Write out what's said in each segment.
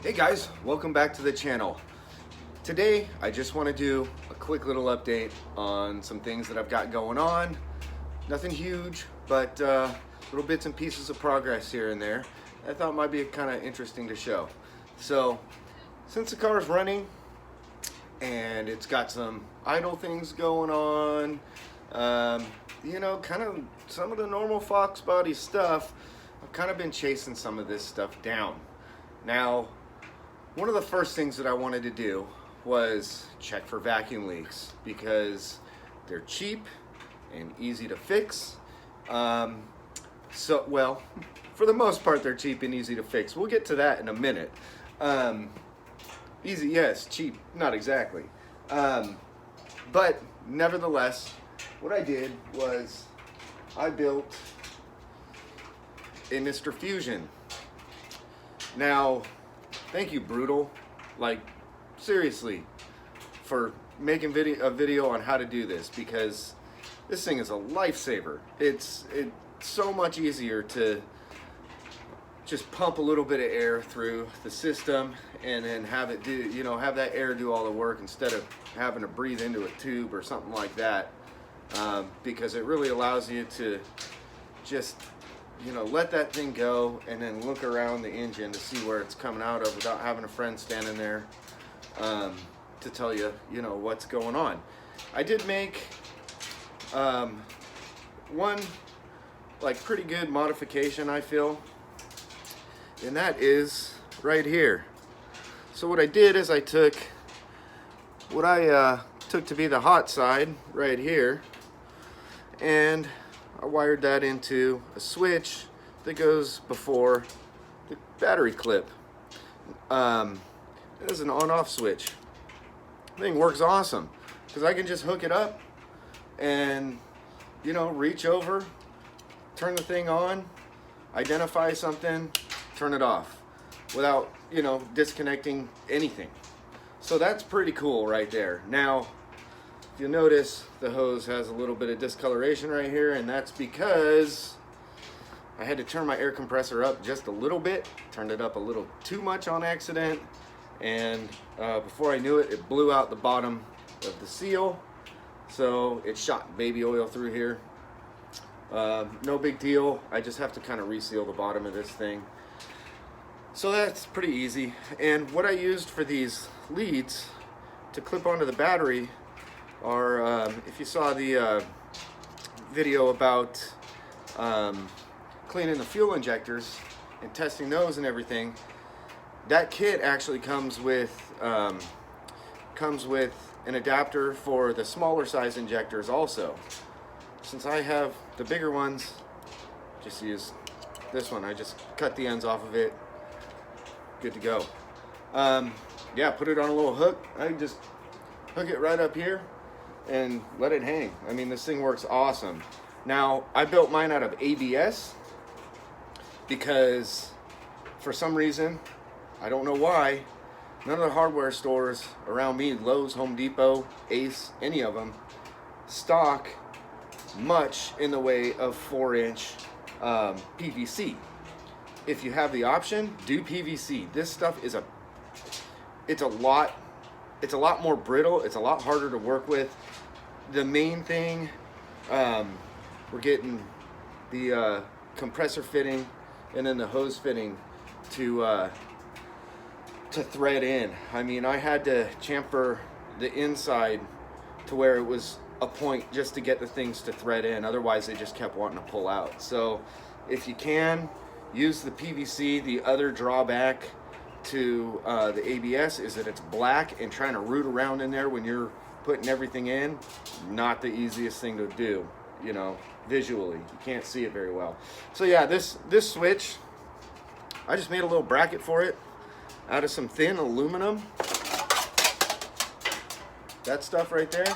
Hey guys, welcome back to the channel. Today I just want to do a quick little update on some things that I've got going on. Nothing huge, but little bits and pieces of progress here and there I thought might be kind of interesting to show. So since the car is running and it's got some idle things going on, you know, kind of some of the normal Fox body stuff, I've kind of been chasing some of this stuff down. Now, one of the first things that I wanted to do was check for vacuum leaks because they're cheap and easy to fix. Well, for the most part, they're cheap and easy to fix. We'll get to that in a minute. Easy, yes, cheap, not exactly. But nevertheless, what I did was I built a Mr. Fusion. Now, thank you, Brutal, like seriously, for making a video on how to do this, because this thing is a lifesaver. It's so much easier to just pump a little bit of air through the system and then have it do, you know, have that air do all the work instead of having to breathe into a tube or something like that, because it really allows you to just, you know, let that thing go and then look around the engine to see where it's coming out of without having a friend standing there to tell you, you know, what's going on. I did make one like pretty good modification, I feel, and that is right here. So what I did is I took what I took to be the hot side right here, and I wired that into a switch that goes before the battery clip. It is an on-off switch. The thing works awesome because I can just hook it up and, you know, reach over, turn the thing on, identify something, turn it off without, you know, disconnecting anything. So that's pretty cool right there. Now, you'll notice the hose has a little bit of discoloration right here, and that's because I had to turn my air compressor up just a little bit, turned it up a little too much on accident, and before I knew it, it blew out the bottom of the seal, so it shot baby oil through here. No big deal. I just have to kind of reseal the bottom of this thing. So that's pretty easy. And what I used for these leads to clip onto the battery are, if you saw the video about cleaning the fuel injectors and testing those and everything, that kit actually comes with an adapter for the smaller size injectors also. Since I have the bigger ones, just use this one. I just cut the ends off of it. Good to go. Yeah, put it on a little hook. I can just hook it right up here and let it hang. I mean, this thing works awesome. Now, I built mine out of ABS because for some reason, I don't know why, none of the hardware stores around me, Lowe's, Home Depot, Ace, any of them, stock much in the way of 4-inch PVC. If you have the option, do PVC. This stuff is it's a lot more brittle. It's a lot harder to work with. The main thing, we're getting the compressor fitting and then the hose fitting to thread in. I mean, I had to chamfer the inside to where it was a point just to get the things to thread in. Otherwise, they just kept wanting to pull out. So if you can, use the PVC. The other drawback to the ABS is that it's black, and trying to root around in there when you're putting everything in, not the easiest thing to do, you know, visually. You can't see it very well. So yeah, this switch, I just made a little bracket for it out of some thin aluminum. That stuff right there,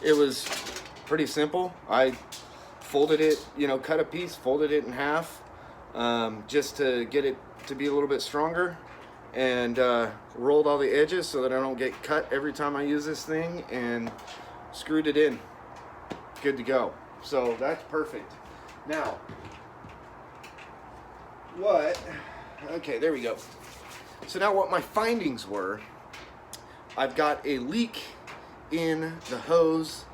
it was pretty simple. I folded it, you know, cut a piece, folded it in half, just to get it to be a little bit stronger, and rolled all the edges so that I don't get cut every time I use this thing, and screwed it in. Good to go. So that's perfect. Now, okay, there we go. So now what my findings were, I've got a leak in the hose,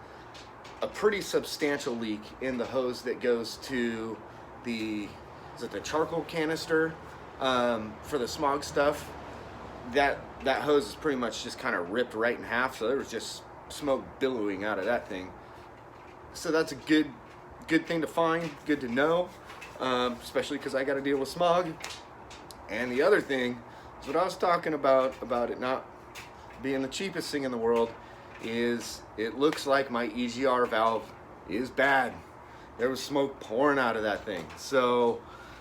a pretty substantial leak in the hose that goes to the, is it the charcoal canister for the smog stuff. That hose is pretty much just kind of ripped right in half, so there was just smoke billowing out of that thing. So that's a good thing to find, good to know, especially because I got to deal with smog. And the other thing is what I was talking about it not being the cheapest thing in the world, is it looks like my EGR valve is bad. There was smoke pouring out of that thing. So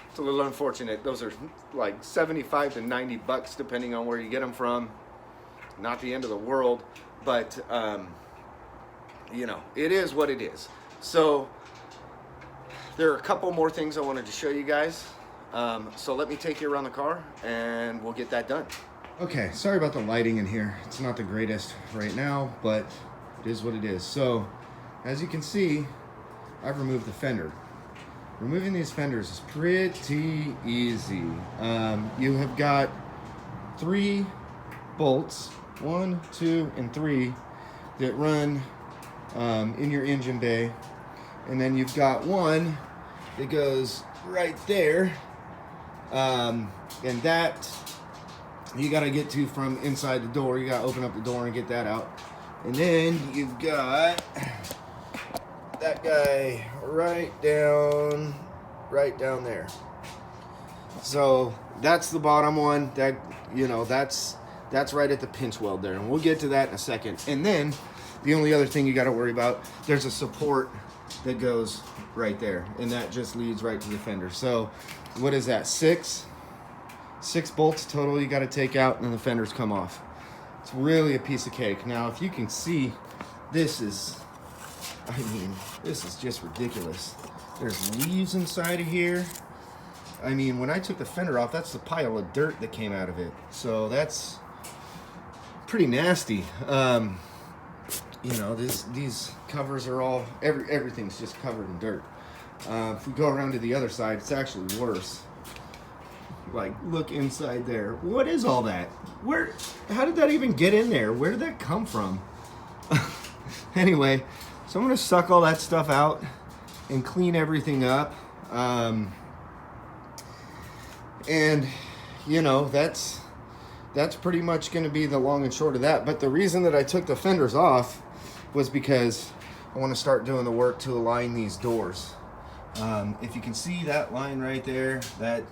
it's a little unfortunate. Those are like 75 to 90 bucks depending on where you get them from. Not the end of the world, but you know, it is what it is. So there are a couple more things I wanted to show you guys. So let me take you around the car and we'll get that done. Okay, sorry about the lighting in here. It's not the greatest right now, but it is what it is. So as you can see, I've removed the fender. Removing these fenders is pretty easy. You have got 3 bolts, 1, 2, and 3, that run in your engine bay. And then you've got one that goes right there. And that you got to get to from inside the door. You got to open up the door and get that out. And then you've got that guy right down there. So that's the bottom one. That, you know, that's right at the pinch weld there, and we'll get to that in a second. And then the only other thing you got to worry about, there's a support that goes right there, and that just leads right to the fender. So what is that, 6 bolts total you got to take out, and then the fenders come off. It's really a piece of cake. Now if you can see, this is just ridiculous. There's leaves inside of here. I mean, when I took the fender off, that's the pile of dirt that came out of it. So that's pretty nasty. You know, these covers are all, everything's just covered in dirt. If we go around to the other side, it's actually worse. Like, look inside there. What is all that? How did that even get in there? Where did that come from? Anyway, so I'm gonna suck all that stuff out and clean everything up. And you know, that's pretty much gonna be the long and short of that. But the reason that I took the fenders off was because I want to start doing the work to align these doors. If you can see that line right there, that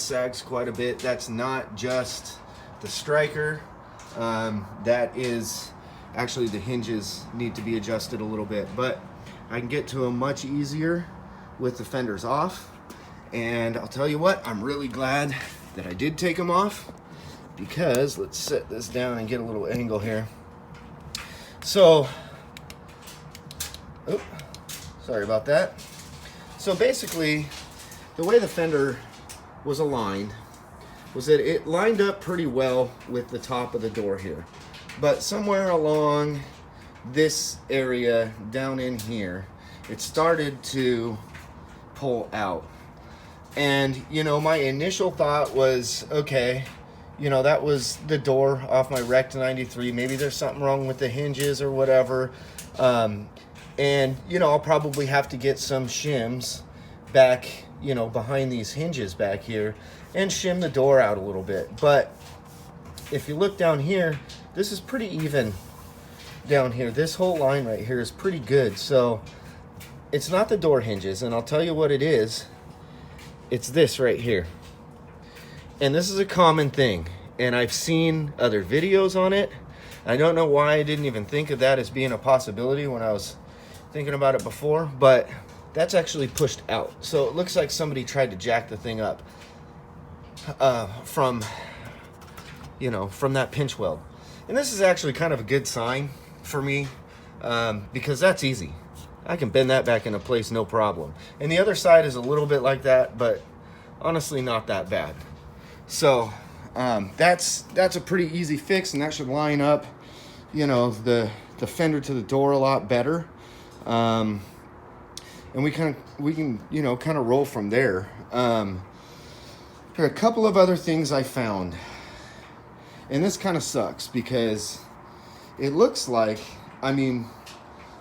sags quite a bit. That's not just the striker. That is actually, the hinges need to be adjusted a little bit, but I can get to them much easier with the fenders off. And I'll tell you what, I'm really glad that I did take them off, because let's set this down and get a little angle here. So, sorry about that. So basically, the way the fender was aligned was that it lined up pretty well with the top of the door here. But somewhere along this area down in here, it started to pull out. And, you know, my initial thought was, okay, you know, that was the door off my Rect 93. Maybe there's something wrong with the hinges or whatever. And, you know, I'll probably have to get some shims back, you know, behind these hinges back here and shim the door out a little bit. But if you look down here, this is pretty even down here. This whole line right here is pretty good. So it's not the door hinges, and I'll tell you what it is. It's this right here. And this is a common thing, and I've seen other videos on it. I don't know why I didn't even think of that as being a possibility when I was thinking about it before, but that's actually pushed out. So it looks like somebody tried to jack the thing up from that pinch weld. And this is actually kind of a good sign for me, because that's easy. I can bend that back into place, no problem. And the other side is a little bit like that, but honestly not that bad. So that's a pretty easy fix, and that should line up, you know, the fender to the door a lot better. And we can, you know, kind of roll from there. There are a couple of other things I found. And this kind of sucks because it looks like, I mean,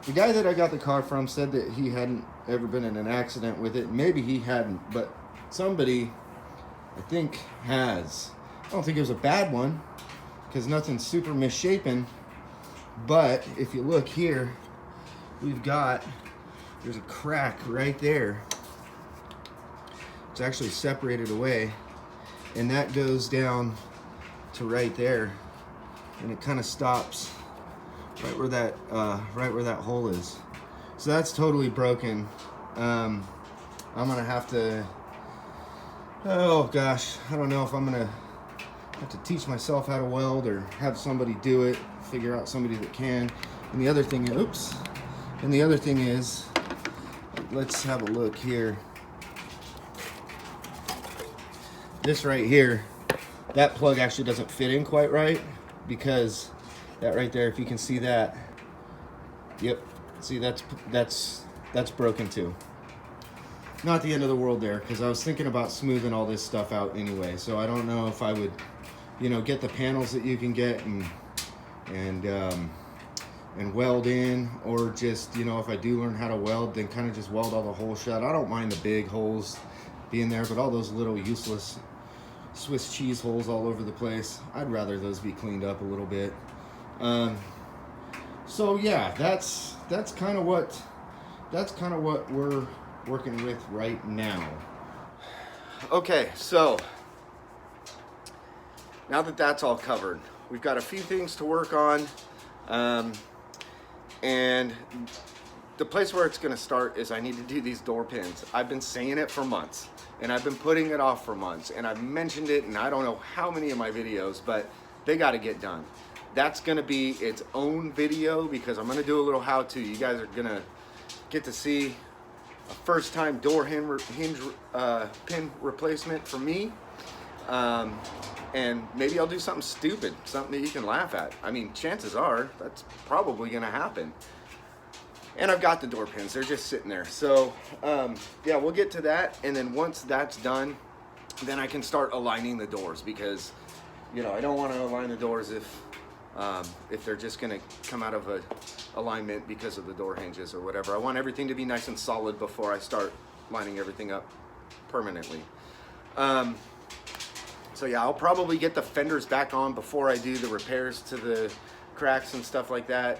the guy that I got the car from said that he hadn't ever been in an accident with it. Maybe he hadn't, but somebody, I think, has. I don't think it was a bad one because nothing's super misshapen. But if you look here, there's a crack right there. It's actually separated away, and that goes down to right there, and it kind of stops right where that hole is. So that's totally broken. I'm gonna have to, oh gosh, I don't know if I'm gonna have to teach myself how to weld or have somebody do it, figure out somebody that can. And the other thing, is, let's have a look here. This right here, that plug actually doesn't fit in quite right because that right there, if you can see that, yep, see that's broken too. Not the end of the world there, because I was thinking about smoothing all this stuff out anyway. So I don't know if I would, get the panels that you can get and weld in, or just, if I do learn how to weld, then kind of just weld all the holes shut. I don't mind the big holes being there, but all those little useless Swiss cheese holes all over the place, I'd rather those be cleaned up a little bit. So yeah, that's kind of what we're working with right now. Okay, so now that that's all covered, we've got a few things to work on, and the place where it's going to start is I need to do these door pins. I've been saying it for months, and I've been putting it off for months, and I've mentioned it in I don't know how many of my videos, but they got to get done. That's going to be its own video because I'm going to do a little how-to. You guys are going to get to see a first-time door hinge pin replacement for me, and maybe I'll do something stupid, something that you can laugh at. I mean, chances are that's probably going to happen. And I've got the door pins, they're just sitting there. So yeah, we'll get to that, and then once that's done, then I can start aligning the doors, because I don't want to align the doors if they're just going to come out of a alignment because of the door hinges or whatever. I want everything to be nice and solid before I start lining everything up permanently. So yeah, I'll probably get the fenders back on before I do the repairs to the cracks and stuff like that.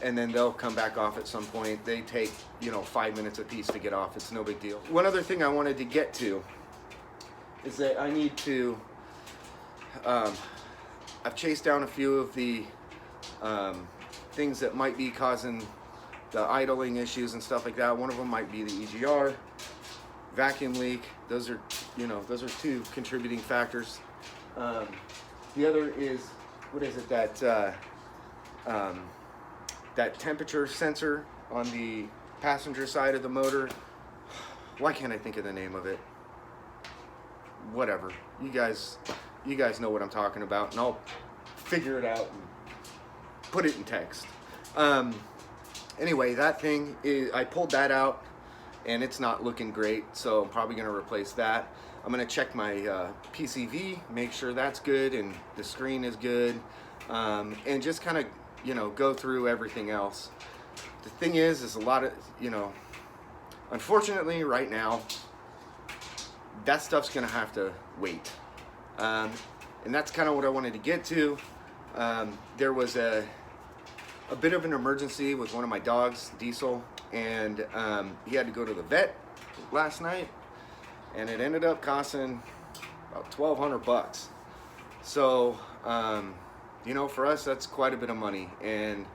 And then they'll come back off at some point. They take 5 minutes a piece to get off. It's no big deal. One other thing I wanted to get to is that I need to, I've chased down a few of the things that might be causing the idling issues and stuff like that. One of them might be the EGR, vacuum leak. Those are two contributing factors. The other is, what is it, that temperature sensor on the passenger side of the motor. Why can't I think of the name of it? Whatever. You guys know what I'm talking about, and I'll figure it out and put it in text. Anyway, that thing I pulled that out, and it's not looking great, so I'm probably going to replace that. I'm going to check my PCV, make sure that's good and the screen is good, and just kind of go through everything else. The thing is a lot of, unfortunately right now, that stuff's gonna have to wait. And that's kind of what I wanted to get to. There was a bit of an emergency with one of my dogs, Diesel, and he had to go to the vet last night, and it ended up costing about $1,200. So, for us, that's quite a bit of money, and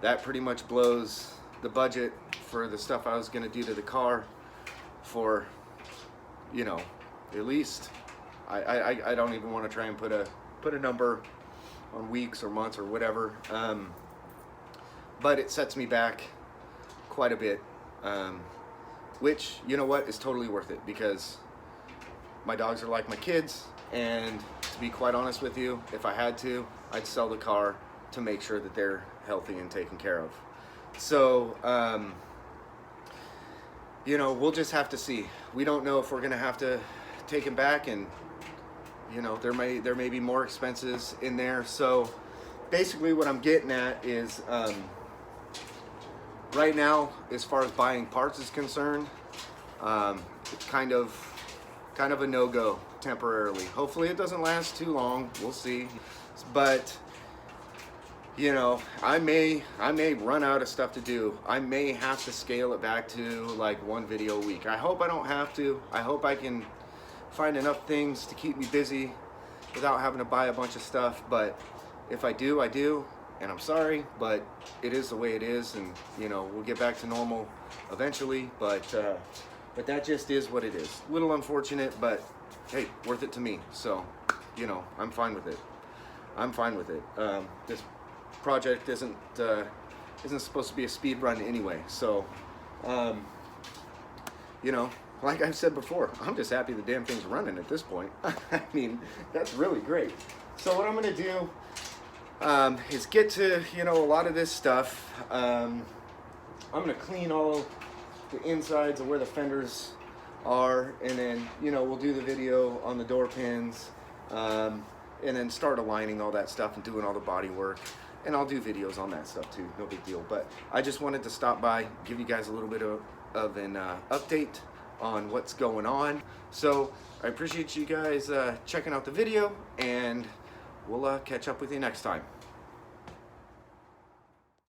that pretty much blows the budget for the stuff I was going to do to the car for, at least, I don't even want to try and put a number on weeks or months or whatever, but it sets me back quite a bit, which, is totally worth it, because my dogs are like my kids, and to be quite honest with you, if I had to, I'd sell the car to make sure that they're healthy and taken care of. So, we'll just have to see. We don't know if we're going to have to take him back and, you know, there may be more expenses in there. So basically what I'm getting at is right now, as far as buying parts is concerned, it's kind of a no-go temporarily. Hopefully it doesn't last too long, we'll see. But you know, I may run out of stuff to do. I may have to scale it back to like 1 video a week. I hope I don't have to. I hope I can find enough things to keep me busy without having to buy a bunch of stuff. But if I do, I do, and I'm sorry, but it is the way it is, and you know, we'll get back to normal eventually. But that just is what it is. A little unfortunate, but hey, worth it to me. So, you know, I'm fine with it. I'm fine with it. This project isn't supposed to be a speed run anyway. So, you know, like I've said before, I'm just happy the damn thing's running at this point. I mean, that's really great. So what I'm gonna do is get to, you know, a lot of this stuff. I'm gonna clean all the insides of where the fenders are, and then, you know, we'll do the video on the door pins, and then start aligning all that stuff and doing all the body work. And I'll do videos on that stuff too, no big deal. But I just wanted to stop by, give you guys a little bit of an update on what's going on. So I appreciate you guys checking out the video, and we'll catch up with you next time.